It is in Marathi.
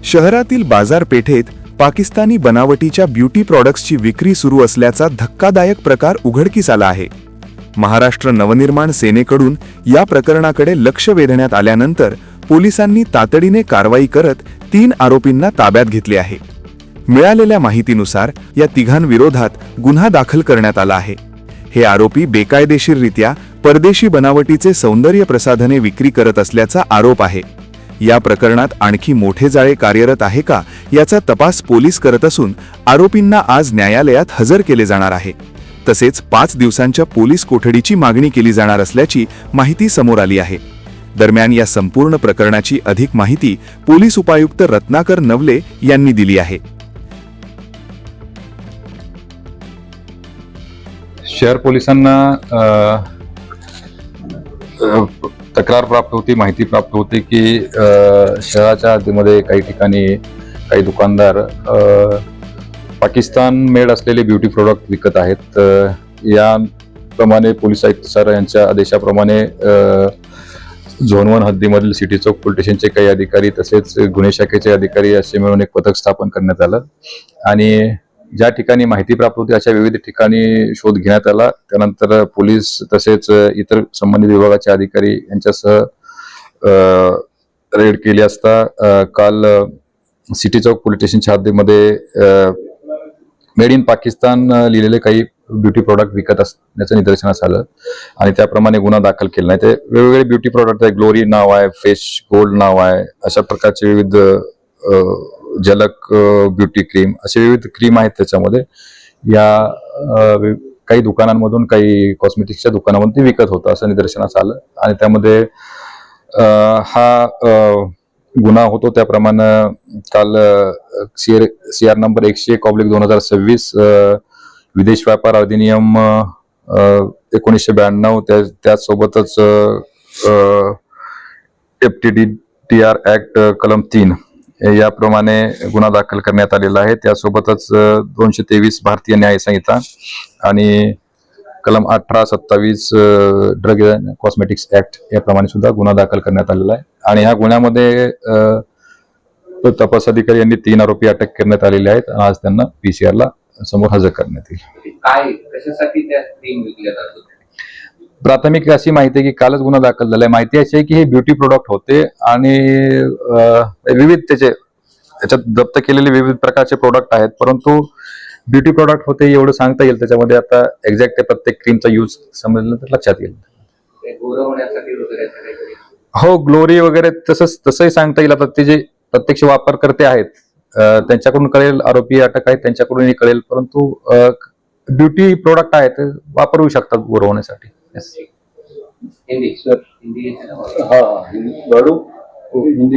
शहरातील बाजारपेठेत पाकिस्तानी बनावटीच्या ब्युटी प्रॉडक्ट्सची विक्री सुरू असल्याचा धक्कादायक प्रकार उघडकीस आला आहे। महाराष्ट्र नवनिर्माण सेनेकडून या प्रकरणाकडे लक्ष वेधण्यात आल्यानंतर पोलिसांनी तातडीने कारवाई करत 3 आरोपींना ताब्यात घेतले आहे। मिळालेल्या माहितीनुसार या तिघांविरोधात गुन्हा दाखल करण्यात आला आहे। हे आरोपी बेकायदेशीररित्या परदेशी बनावटीचे सौंदर्य प्रसाधने विक्री करत असल्याचा आरोप आहे। या प्रकरणात आणखी मोठे जाळे कार्यरत आहे का याचा तपास पोलीस करत असून आरोपींना आज न्यायालयात हजर केले जाणार आहे। तसेच 5 दिवसांच्या पोलीस कोठडीची मागणी केली जाणार असल्याची माहिती समोर आली आहे। दरम्यान या संपूर्ण प्रकरणाची अधिक माहिती पोलीस उपायुक्त रत्नाकर नवले यांनी दिली आहे। शहर पोलिसांना तक्रार प्राप्त होती, माहिती प्राप्त होती की शहराच्या हद्दीमध्ये काही ठिकाणी काही दुकानदार पाकिस्तान मेड असलेले ब्युटी प्रोडक्ट विकत आहेत। याप्रमाणे पोलीस आयुक्त सर यांच्या आदेशाप्रमाणे झोन 1 हद्दीमधील सिटी चौक पोलीस स्टेशनचे काही अधिकारी तसेच गुन्हे शाखेचे अधिकारी असे मिळून एक पथक स्थापन करण्यात आलं आणि ज्या ठिकाणी माहिती प्राप्त होती अशा विविध ठिकाणी शोध घेण्यात आला। त्यानंतर पोलीस तसेच इतर संबंधित विभागाचे अधिकारी यांच्यासह रेड केली असता काल सिटी चौक पोलीस स्टेशनच्या हद्दीमध्ये मेड इन पाकिस्तान लिहिलेले काही ब्युटी प्रॉडक्ट विकत असण्याचं निदर्शनास आलं आणि त्याप्रमाणे गुन्हा दाखल केला नाही। ते वेगवेगळे ब्युटी प्रॉडक्ट आहे, ग्लोरी नाव आहे, फेस गोल्ड नाव आहे, अशा प्रकारचे विविध झलक ब्युटी क्रीम असे विविध क्रीम आहेत। त्याच्यामध्ये या काही दुकानांमधून काही कॉस्मेटिक्सच्या दुकानामधून ते विकत होतं असं निदर्शनास आलं आणि त्यामध्ये हा गुन्हा होतो। त्याप्रमाणे काल CR नंबर 101/2026 विदेश व्यापार अधिनियम 1992 त्यासोबतच FTDR ऍक्ट कलम 3 याप्रमाणे गुन्हा दाखल करण्यात आलेला आहे। त्यासोबतच 223 भारतीय न्याय संहिता आणि कलम 1827 ड्रग कॉस्मेटिक्स ऍक्ट याप्रमाणे सुद्धा गुन्हा दाखल करण्यात आलेला आहे आणि ह्या गुन्ह्यामध्ये तपास अधिकारी यांनी 3 आरोपी अटक करण्यात आलेले आहेत आणि आज त्यांना PCR ला समोर हजर करण्यात येईल। काय कशासाठी त्या क्रीम विकल्या जातात? प्राथमिक अशी माहिती आहे की कालच गुन्हा दाखल झालाय। माहिती अशी आहे की हे ब्युटी प्रोडक्ट होते आणि विविध त्याच्यात जप्त केलेले विविध प्रकारचे प्रोडक्ट आहेत, परंतु ब्युटी प्रोडक्ट होते एवढं सांगता येईल। त्याच्यामध्ये आता एक्झॅक्ट प्रत्येक क्रीमचा यूज समजलं तर लक्षात येईल। हो, ग्लोरी वगैरे तसंही सांगता येईल। आता ते जे प्रत्यक्ष वापरकर्ते आहेत त्यांच्याकडून कळेल, आरोपी अटक आहेत त्यांच्याकडूनही कळेल, परंतु ब्युटी प्रोडक्ट आहेत वापरू शकतात गोर होण्यासाठी। हिंदी सर, हिंदी हिंदी